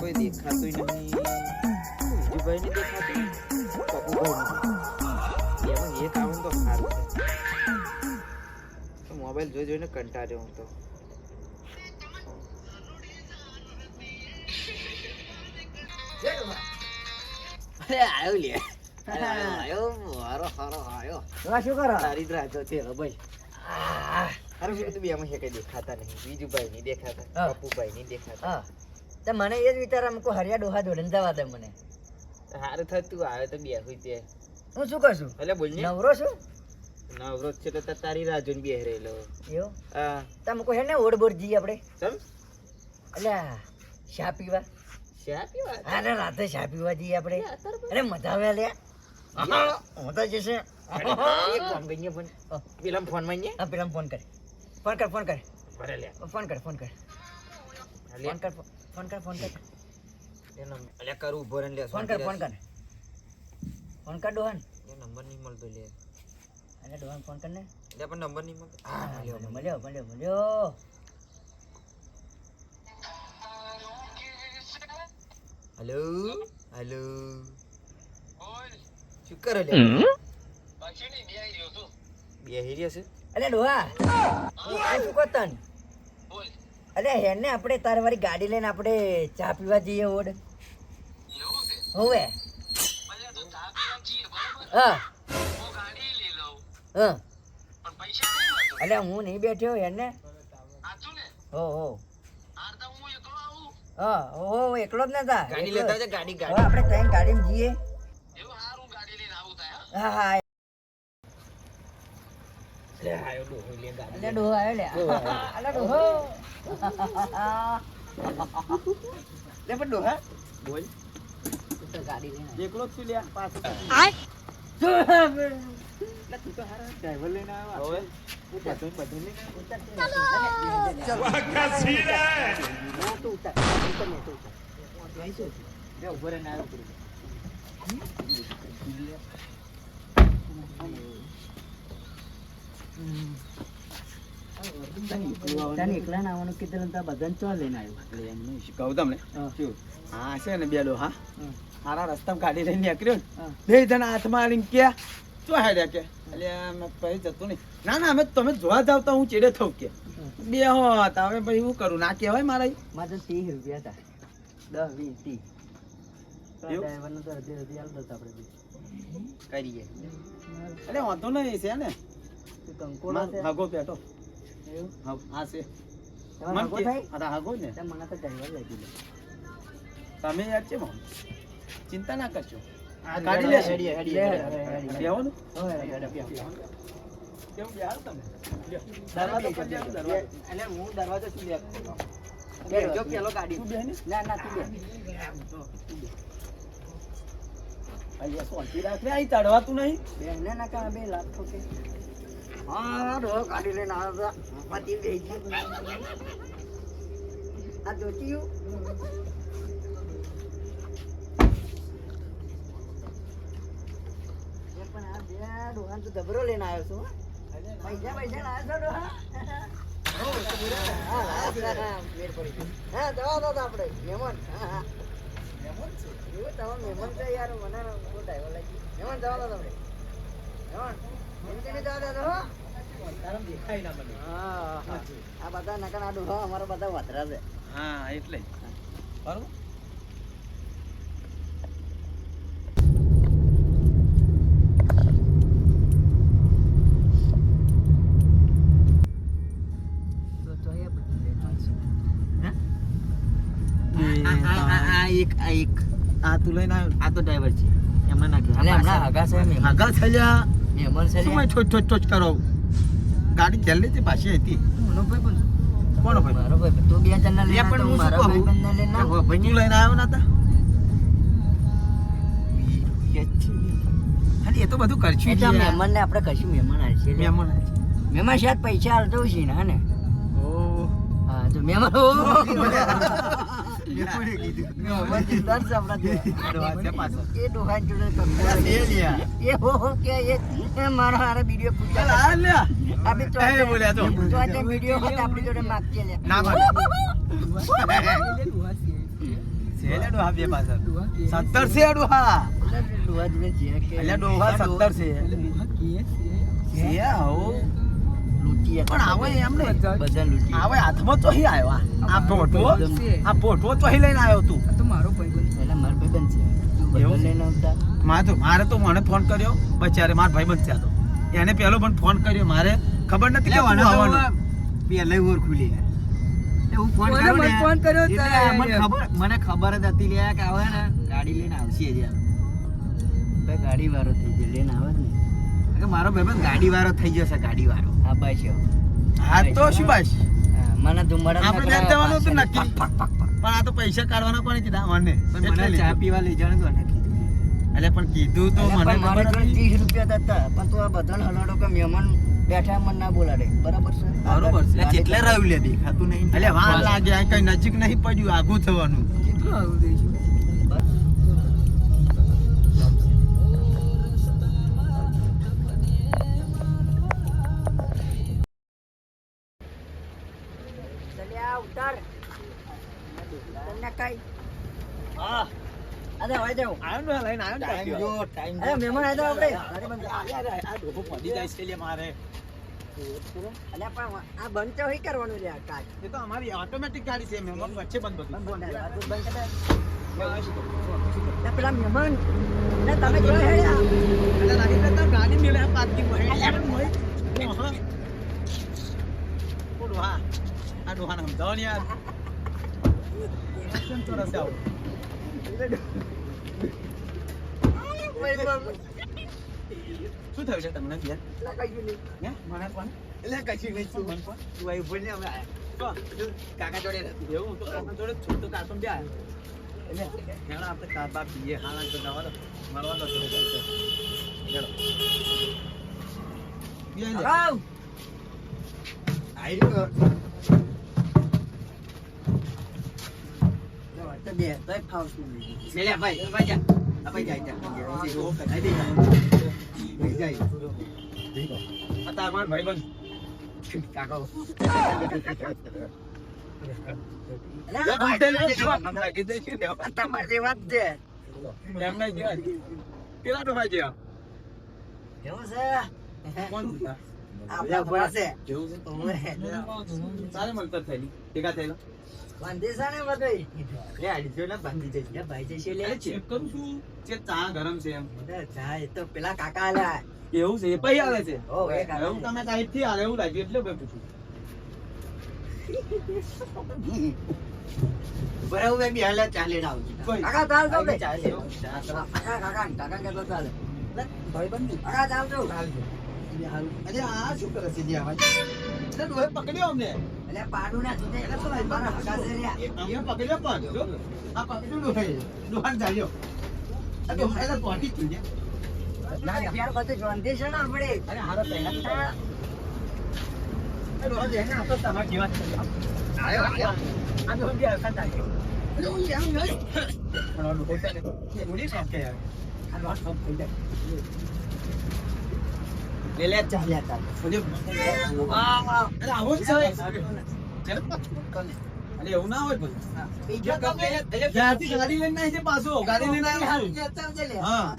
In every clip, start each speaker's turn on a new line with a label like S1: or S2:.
S1: કોઈ દેખાતું નહીં. વિજુભાઈ ને દેખાતું, પપ્પુભાઈ એમાં એક આવે તો સારું છે. મોબાઈલ જોઈ જોઈને કંટાળ્યો હું તો.
S2: અરે આયો લે આયો મારો હારો આયો. શું કરો? તારી જ રાહ જોતી હતો ભાઈ.
S1: અરે મેં તો બે એમાં કઈ દેખાતા નહીં. વિજુભાઈ નહીં દેખાતા, પપ્પુભાઈ નહીં દેખાતા.
S2: હા તો મને એ જ વિચાર અમુક હરિયા ડોહા જોડે જવા દે મને.
S1: સારું થતું આવે તો બે હોય તે.
S2: હું શું કરશું?
S1: એટલે બોલ ને.
S2: નવરો છું.
S1: નવરો છે તો તારી રાહ જોઈને બેહી રહેલો.
S2: એવું?
S1: હા.
S2: તમે કોઈ હે ને ઓડબોડ જઈએ આપણે.
S1: સમ
S2: એટલે ચા પીવા.
S1: શા પીવા?
S2: અરે રાતે ચા પીવા જઈએ આપણે. અરે મજા આવે લે. હું તો જશે.
S1: એક કામ કરીએ પણ પેલા ફોન માં ને.
S2: હા પેલા ફોન કર. ફોન કર ફોન કર.
S1: ભરે લે.
S2: ફોન કર ફોન કર. ફોન કર ફોન કર ફોન કર.
S1: એનો અલે કરું ઉભો રહે લે.
S2: ફોન કર ફોન કર. ફોન કર ડોહન.
S1: એ નંબર નહીં મળતો લે.
S2: અરે ડોહન ફોન કર ને.
S1: લે પણ નંબર નહીં મળતો.
S2: હા મળ્યો.
S1: Hello hello. શું કરો લે? બેહી રહ્યો છે.
S2: અરે ડોહા શું કરતા? અરે હેને આપણે તારે વારી ગાડી લઈને આપણે ચા પીવા જઈએ ઓડ. હોવે. હા હા. અલે હું નહીં બેઠ્યો હેને. હો હા હો એકલો જ નતા.
S1: ગાડી લેતા આવજે. ગાડી ગાડી
S2: આપણે ત્રણ ગાડીમાં જઈએ. હા હા.
S1: લે આયો ડોહો લે ગાડી.
S2: અલે ડોહો આયો લે. અલે ડોહો.
S1: લે પણ ડોહા બોલ.
S2: તો ગાડી લઈને
S1: એકલો જ છું લે પાછો. લે તું તો હારા ડ્રાઈવર લઈને આવ્યો. હવે બધું લઈને બે ઉભો રહીને આવ્યો કરું.
S2: એકલા ના આવવાનું કીધું તો બધાને ચો લઈને આવ્યો.
S1: એટલે એમનું કહું તમને શું હા છે ને બે ડોહા હારા રસ્તામાં ગાડી લઈને નીકળ્યો ને બે જણા હાથમાં આવીને ક્યાં શું હાડ્યા કે એટલે મેં પછી જતું નહીં. ના અમે તમે જોવા જાવ તો હું ચેડે થઉં કે બે હોત હવે પછી હું કરું ના કહેવાય મારા.
S2: મારે 30 રૂપિયા હતા. 10 20 30 ડ્રાઈવરનો તો હજી આલતો હતો આપણે
S1: કરીએ. એટલે વાંધો નહીં છે ને
S2: કંકોડા છે.
S1: હાગો પેટો
S2: એવું
S1: હા છે
S2: તમારે હાગો થાય?
S1: અરે હાગો ને
S2: તો મને તો ડ્રાઈવર લઈ દીધો.
S1: તમે યાર છે મમ ચિંતા ના કરશો. આ ગાડી લેશે બેવાનું કેવું બેહાર તમે દરવાજો પર જાવ. દરવાજો એટલે હું દરવાજો શું લે જો પેલો ગાડી તું બેહને.
S2: ના તું બે.
S1: અહીંયા સોંતી રાખે અહીં ચડવાતું નહીં.
S2: બેને ના કા બે લાખ કે હા ડો ગાડી લઈને આવ્યો તો પતિ બેહી ગયો. આ જોતીયું પણ આ બે ડોહાન તો દબરો લઈને આવ્યો છું. પૈસા લાવ્યો છો ડોહા? વેર પડી ગઈ. હા જવા દો આપણે મહેમાન. હા મહેમાન છે એવું તમારો મહેમાન છે યાર. મને બહુ ડાઈવર લાગી. મહેમાન જવા દો આપણે મહેમાન એમથી જવા દો હો.
S1: દેખાય ના મને.
S2: હા આ બધા નકર આ ડોહા અમારા બધા વધરા છે.
S1: હા એટલે બરોબર. આ તું લઈને આવ્યો. આ તો ડ્રાઈવર છે એમાં નાખ્યો.
S2: અલે હમણાં હગા છે મહેમાન.
S1: આગળ થયા
S2: મહેમાન છે
S1: શું મેં છોચ કરો ગાડી ચાલી હતી પાછી હતી.
S2: કોનો ભાઈ પણ
S1: કોનો ભાઈ?
S2: મારો ભાઈ તું બે જણને લઈને
S1: પણ હું
S2: મારા
S1: શું કહું?
S2: ભાઈબંધને લઈને આવ.
S1: ભાઈ તું લઈને આવ્યો નતા. અરે એ તો બધું કરશું
S2: એ તો મહેમાનને આપણે કશું મહેમાન આવશે લે.
S1: મહેમાન
S2: મહેમાન શાયદ પૈસા આલતો છે ને હા ને.
S1: ઓ
S2: હા તો મહેમાન
S1: એ કોણે કીધું?
S2: મહેમાન જિંદાર છે આપણા જોડે.
S1: ડોહા છે પાછળ.
S2: એ ડોહા જોડે
S1: એ
S2: કંકોડા.
S1: લ્યા.
S2: એ હો કે એ મારો હારે વિડિયો
S1: ચાલ
S2: પૂછ્યા.
S1: આ લ્યા.
S2: આપી તો
S1: એ બોલ્યા તો.
S2: તો આજે વિડિયો હોત આપણી જોડે માગજે લે.
S1: ના પાડે. છે છે એટલે ડોહા બે પાછળ 17 છે ડોહા
S2: ડોહા જોડે જે કે
S1: એટલે ડોહા 17 છે છે આવો
S2: લૂંટી
S1: પણ આવે એમ ને
S2: બધા લૂંટી
S1: આવે હાથમાં ચોહી આવ્યો આ પોટવો ચોહી લઈને આવ્યો તું
S2: એટલે મારો ભાઈબંધ છે
S1: એવું?
S2: લઈને આવતા
S1: મારે તો મને ફોન કર્યો બચારે મારો ભાઈબંધ છે આ તો એને પહેલો પણ ફોન કર્યો મારે ખબર નથી કે તું આવવાનો
S2: પેલે ઓર ખુલી હું ફોન
S3: મને
S2: કર્યો ને
S3: ફોન કર્યો તો
S2: મને ખબર જ હતી લે કે આવે ને ગાડી લઈને આવશે જ યાર ભાઈ ગાડી વાળો થઈ ગયો લઈને આવે જ ને
S1: કે મારો ભાઈબંધ ગાડી વાળો થઈ ગયો છે ગાડી વાળો
S2: હા બસ
S1: હા તો શું બસ
S2: મને ધુમાડા
S1: આપણે ત્યાં જવાનું હતું નક્કી પણ આ તો પૈસા કાઢવાના કોને કીધા મને
S2: મને ચા પીવા લઈ જવાનું હતું ને
S1: એટલે પણ કીધું તો મને
S2: મારે
S1: ખબર
S2: જોડે
S1: હતી.
S2: 30 રૂપિયા હતા પણ તું આ બધાને હલાડો કે મહેમાન બેઠા મને ના બોલાડે બરાબર છે
S1: બરોબર છે.
S2: એટલે કેટલે રહ્યું લે દેખાતું નહીં
S1: એટલે વાર લાગે આ કઈ નજીક નહીં પડ્યું આઘું થવાનું
S3: કેટલું આવું દઈશું
S2: ચલ્યા ઉતાર તને કઈ
S1: હા
S2: અરે હોય દેવ
S1: આયો ને લઈને આયો ને
S2: ટાઈમ
S1: કાક્યો.
S2: જો ટાઈમ અરે મહેમાન આવ્યા આપણે
S1: આ ડોહો પડી જાય છે લે મારે
S2: અલ્યા પણ આ બંધ તો હોય કરવાનું લે આ કાચ
S1: એ તો અમારી ઓટોમેટિક ગાડી છે મહેમાન વચ્ચે બંધ બધું
S2: ના પેલા મહેમાન ને તમે જો હેડ્યા
S1: એટલે લાગે કે તાર ગાડી મેલે પાર્કિંગ માં ડોહા આ ડોહાને સમજાવો ને યાર કેમ ચોરસ આવો શું થયું છે તમને યાર હે મને કોણ એટલે કશું નહીં શું મન કોણ તું આવી બોલ ને અમે આયા તો કાકા જોડે નથી એવું તો કાકા જોડે છોટો કાકો બે આયા એટલે હેણા આપણે કાબા પીએ હાલા તો દવા મારવાનો છે હેડો પીએ લે
S2: આવ
S1: આઈ રહ્યો
S2: તો બે તોય ફાવતું નહીં
S1: લે ભાઈ ભાઈ જા આ ભાઈ જાય જા આઈ દે જાય આ તાર માર ભાઈ બંધ કાકા
S2: તમારી વાત છે
S1: એમને કેટલા ડોહા ગયા
S2: કેવું છે
S1: કોણ
S2: આપણા ભરા છે
S1: જેવું છે સારે મળતર થયેલી ભેગા થયેલા
S2: બાંધી છે ને બધું
S1: લે આડી જો ને બાંધી જઈ
S2: લે ભાઈ જશે લે
S1: ચેક કરું છું જે ચા ગરમ છે એમ
S2: જાય તો પેલા કાકા આલ્યા
S1: એવું છે એ પૈ આવે છે
S2: ઓ એ કાકા
S1: એવું તમે સાઈડ થી આવે એવું લાગ્યું એટલે મેં પૂછ્યું
S2: બરાબર મેં બી હાલે ચાલે ના આવું
S1: કોઈ.
S2: કાકા ચાલ તો બે
S1: ચાલે.
S2: કાકા કે તો ચાલે ભાઈ બંધ કાકા ચાલ તો
S1: અરે આ શું કરે છે જ્યાં એટલે ડોહે પકડ્યો અમને
S2: એટલે પાડું ના છૂટે એટલે શું મારા હગા છે લ્યા
S1: અમે પકડ્યો પણ જો આ પકડ્યો ડોહે ડોહાન ચાલ્યો આ ડોહા એટલે પહોંચી જ ગયો
S2: ના યાર બધું જોંધી છે ને આપણે
S1: અરે હારો પહેલા આ ડોહા જેને આ તો તમારા જેવા જ છે આયો આયો આ ડોહા બી આવતા ચાલ્યો એટલે હું એમ નહીં પણ આ ડોહો છે ને એ ઉડી કામ કે યાર આ ડોહા સબ થઈ જાય લે ચાલ્યા તા અરે આવો જ છે અરે એવું ના હોય ભાઈ જ્યાંથી ગાડી લઈને આવી છે પાછો ગાડી લઈને આવ્યો છું હા.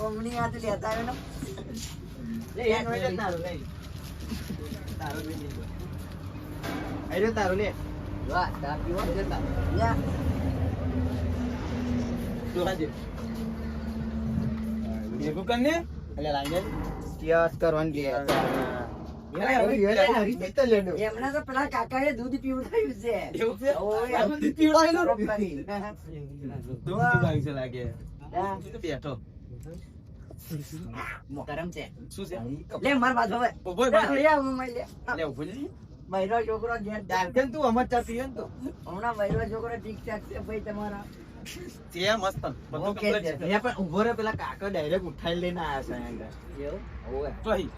S2: ઓમની હાથ લેતા આવ્યો ને
S1: લે એક મિનિટ તારો લે તારો લે આયો તારો લે
S2: વાહ તા પીવો
S1: આયો તારો
S2: લ્યા
S1: તો હાજે ભેગું કરને એટલે લાઈને તિયાસ કરવાની
S2: એમના તો પેલા કાકાએ દૂધ પીવડાવ્યું છે
S1: એવું છે
S2: ઓય.
S1: આ બધું પીવડાવેલું?
S2: કરી.
S1: દૂધ પીવડાવ્યું છે લાગે
S2: હા.
S1: તું તો બેઠો
S2: ગરમ છે
S1: શું છે
S2: લે માર બાજુ હવે
S1: ઉભો રહે.
S2: લે હું મય લે
S1: લે ઉભો રે.
S2: મહિરો છોકરો ઘેર
S1: ડાર્કન તું અમર ચા પીએ ને તો
S2: હમણાં મહિરો છોકરો ઠીક ઠાક છે ભાઈ તમારા
S1: તે મસ્ત બધું
S2: ઓકે
S1: complete
S2: છે.
S1: છે પણ ઉભો રે પેલા કાકા ડાયરેક્ટ ઉઠાઈ લઈને આયા છે અહીંયા
S2: એવું ઓય
S1: તો અહીં.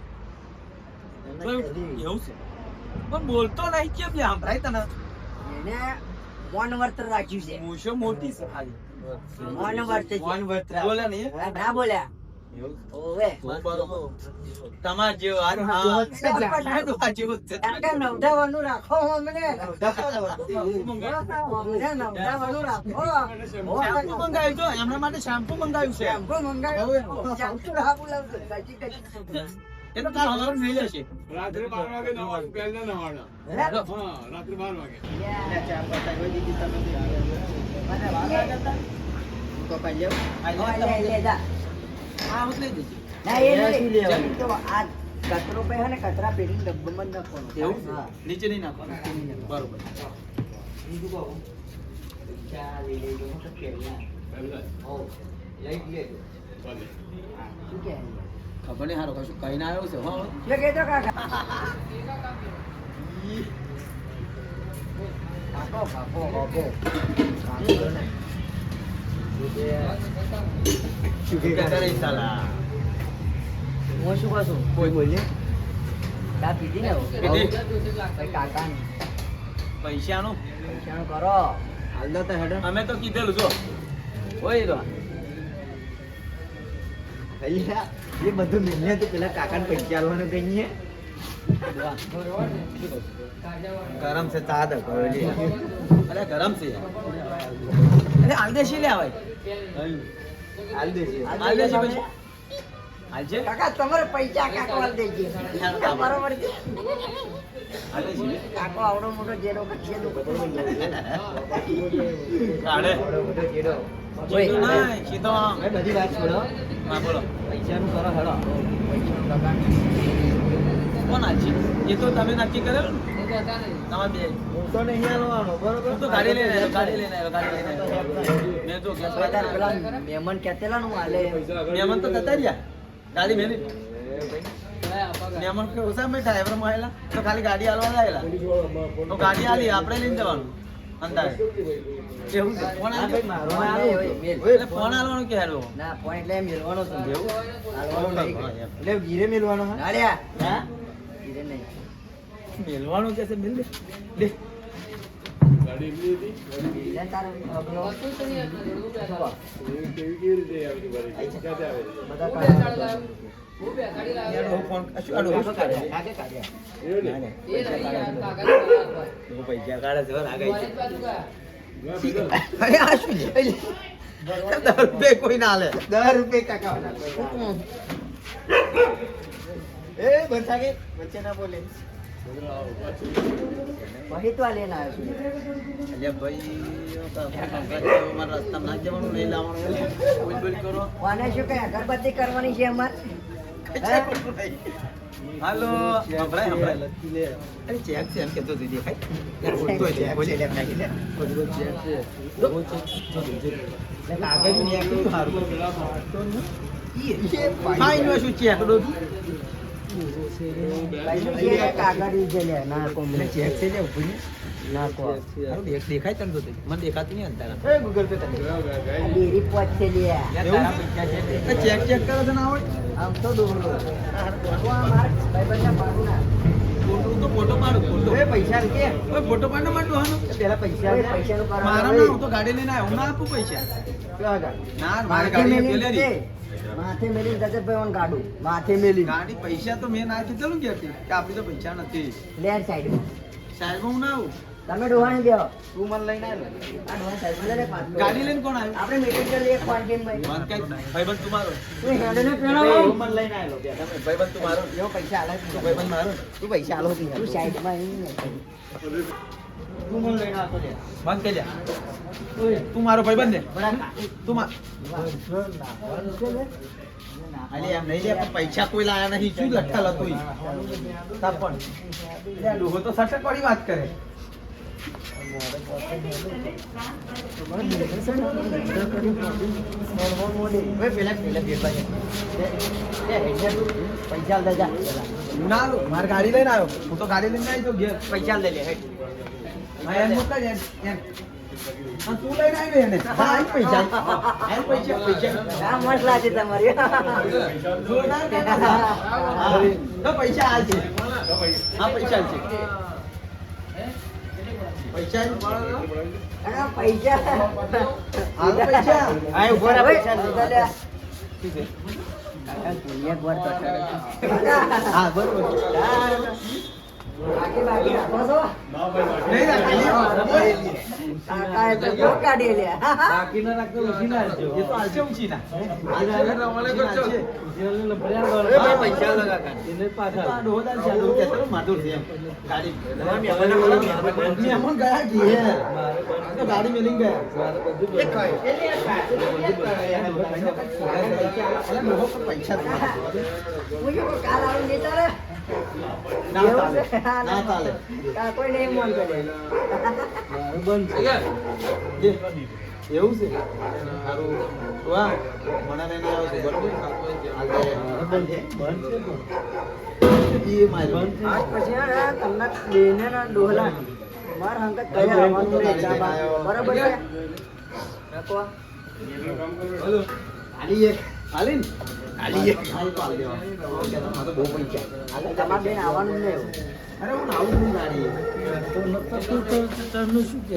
S1: તો એવું છે પણ બોલતો નહીં કેમ લે સંભળાય તને
S2: એને મોન વર્તન રાખ્યું છે
S1: મૂછો મોટી છે ખાલી
S2: મોન વર્તે છે.
S1: બોલે નહીં
S2: ના બોલ્યા ઓવે
S1: તમાર જેવો આ જેવું જ છે.
S2: કાકા નવડાવાનું રાખો અમને નવડાવાનું રાખો
S1: શેમ્પુ મંગાવ્યું છે, એમના માટે શેમ્પુ મંગાવ્યું છે.
S2: શેમ્પુ મંગાવ્યું શેમ્પુ રાખું લાવજો કચી
S1: એ તો કાલ હવારે થઈ જશે.
S3: રાત્રે 12 વાગે નવાનું, પહેલા નવાના. હા, રાત્રે 12 વાગે.
S2: તો પાઈ જાવ લે જા
S1: હા, હું લઈ જઈશ.
S2: ના એ નહીં તો આ કચરો પે હે ને કચરા પેટી ડબ્બામાં જ નાખવાનો
S1: એવું?
S2: હા
S1: નીચે નહીં નાખવાનું. બરોબર.
S2: બીજું કહું ચા લઈ લેજો હું તો કેળિયા
S3: પહેલા.
S2: હો લઈ લેજો
S3: ભલે.
S2: શું કહે
S1: ખબર નહીં, હારો કશું કઈ ના આવ્યું છે. હો
S2: લે કહેજો કાકા કાકો કાકો કાકો કાકો ને
S1: શું કહેતા રહી સાલા.
S2: હું શું કહું કોઈ બોલે ચા પીધી ને
S1: પીધી.
S2: ભાઈ કાકા ને
S1: પૈસાનું
S2: પૈસાનું કરો હાલ દો તો હેડો
S1: અમે તો કીધેલું જો હોય તો
S2: ભૈયા એ બધું મહેનત પેલા કાકાને પૈસા આલવાનું કહીએ
S1: ગરમ છે ચા દે અરે ગરમ છે અરે આલદેશી લે આવે આલદેશી પછી આલજે
S2: કાકા તમારે પૈસા કાકો આલ દેજે બરોબર છે
S1: આલદેશી
S2: કાકો આવડો મોટો જેડો કચ્છે નો
S1: કાઢે સીધો ના સીધો
S2: બધી વાત છોડો
S1: હા બોલો
S2: પૈસાનું કરો હેડો
S1: કોણ આલશે એ તો તમે નક્કી કરેલું ને તમારે બે
S2: હું તો નહીં આલવાનો બરોબર
S1: હું તો ગાડી લઈને આવ્યો ગાડી લઈને મેં જો ગેસ
S2: પેલા મહેમાન કહેતેલા નું હાલે
S1: મહેમાન તો જતા રહ્યા ગાડી મેલી મહેમાન કે ઓછા મેં ડ્રાઈવર માં આવેલા તો ખાલી ગાડી હાલવા આવેલા તો ગાડી હાલી આપણે લઈને જવાનું અંદાજ એવું છે ફોન
S2: હા ભાઈ, મારો ના આવે, ઓય, મેલ.
S1: એટલે ફોન હાલવાનું કે હારવો
S2: ના ફોન એટલે મેલવાનો છે
S1: એવું?
S2: હાલવાનો નહીં.
S1: હા, એમ.
S2: એટલે ગીરે મેલવાનો હા નાળિયા
S1: હા
S2: ગીરે નહીં
S1: મેલવાનું કે છે મેલ દે
S3: ગાડી એમની હતી?
S2: ગીરે તારે અગલો.
S3: કેવી રીતે આવી હતી? ક્યાંથી આવે છે?
S2: બધા કાઢો.
S1: યાર ફોન શું આડો
S2: કાઢો કાઢ્યા, કાઢે કાઢ્યા.
S3: એવું ને?
S1: પૈસા કાઢે છે લાગે છે
S3: ના, બીજો.
S1: અરે આ શું છે 10 રૂપિયા કોઈ ના લે
S2: 10 રૂપિયા કાકા એ બચ્ચા કે બચ્ચે ના બોલે વહી તો આ લેને આવ્યો છું
S1: અલ્યા ભાઈ મારા રસ્તામાં ના જવાનું લઈ લાવવાનું બોલ બોલ કરો
S2: કોને શું કઈ અગરબત્તી કરવાની છે અમારે
S1: હાલો સંભળાય સંભળાય અરે ચેક છે એમ કેતો હતી દેખાય યાર બોલતો છે બોલી લે નાખી લે બધું ચેક છે કાગળ ની એક સારું ફાઈન નો શું ચેક દો
S2: કાગળ છે લે ના કોમ
S1: મને ચેક છે લે ઉભી
S2: ના કો
S1: સારું દેખાય તને તો મને દેખાતું નહીં અંતર
S2: એ ગૂગલ પે કરી ડેરી પોચ છે લે
S1: ચેક ચેક કરો તો ના હોય
S2: આમ તો દોરો માર ભાઈબંધના પાડુના
S1: તો ફોટો પાડો ફોટો
S2: એ પૈસા કે
S1: ઓય ફોટો પાડો માંડો હાનો
S2: પેલા પૈસા પૈસાનું
S1: મારા ના હું તો ગાડી લઈને આવ્યો હું ના આપું પૈસા ના મારી ગાડી પેલે ની
S2: માથે મેલી જતે ભાઈ ગાડું માથે મેલી
S1: ગાડી પૈસા તો મેં ના કીધેલું કે આપણી તો પૈસા નથી
S2: લેર સાઈડ
S1: સાહેબ હું ના આવું
S2: તમે ડોહાણી બેહો તું મને લઈને આવ્યો આ ડોહા સાઈડ માં લે પાછો
S1: ગાડી લઈને કોણ આવ્યું
S2: આપણે મીટિંગ કરી લઈએ ક્વોન્ટિન માં
S1: મન કઈ ભાઈબંધ તું મારો
S2: તું હેડને પેલા
S1: હું મને લઈને આવ્યો બે તમે ભાઈબંધ તું મારો
S2: એવો પૈસા આલે
S1: તું ભાઈબંધ મારો
S2: તું પૈસા આલો તું સાઈડ માં
S1: તું મને લઈને આવતો લે બંધ કરી લે તું મારો ભાઈબંધ ને તું માર અલી એમ નહીં લે પણ પૈસા કોઈ લાયા નહીં શું લખેલ હતું તાર પણ લે ડોહો તો સટક વાળી વાત કરે
S2: પૈસા દે જા
S1: ના લો મારી ગાડી લઈને આવ્યો હું તો ગાડી લઈને આવી તો ઘેર
S2: પૈસા લઈ લે હેડ
S1: હા એમ મોકલ એમ એમ હા તું લઈને આવ્યો એને હા આ પૈસા આ પૈસા પૈસા
S2: આ મસ્ત લાગે તમારી
S1: જોરદાર કાકા હા તો પૈસા આલ છે હા પૈસા આલ છે પૈસા
S2: આ પૈસા
S1: હાલ પૈસા
S2: આ ઉભો રહે પૈસા લીધા લે
S1: શું છે
S2: એક વાર તો ઠરે.
S1: હા બરોબર
S2: બાકી રાખો છો?
S1: નહીં રાખી.
S2: કાકાએ તો બહુ કાઢી લે.
S1: બાકી ના રાખતો ઉછી ના આવજો. એ તો આવશે ઉછી ના.
S2: પૈસા લગા
S1: એને પાછા આ ડોહદાર છે, આ ડોહ કહેતો ને માધુર છે એમ. ગાડી મહેમાન ગયા ઘેર. તો ગાડી મેલીને ગયા. અલા, ડોહો પર પૈસા જ ના.
S2: કાલ આવીને દેતા રે.
S1: ના ચાલે. ના ચાલે.
S2: કોઈ નહીં મન કરે.
S1: જે, એવું છે સારું વાહ મને લઈને આવ્યો છું બરોબર એ માર્યો
S2: આજ પછી હે ને તમને બેને ના ડોહલા માર હંકત કયા આવવાનું રે ચાબા બરાબર છે રાખો
S1: આલી એક આલી ને આલી એક હાલ પાલ દેવા ઓકે તો મારે બહુ પૈસા
S2: હાલે તમાર બેન આવવાનું નહીં
S1: અરે હું આવું છું ગાડી તો નતો તો તરનું શું કે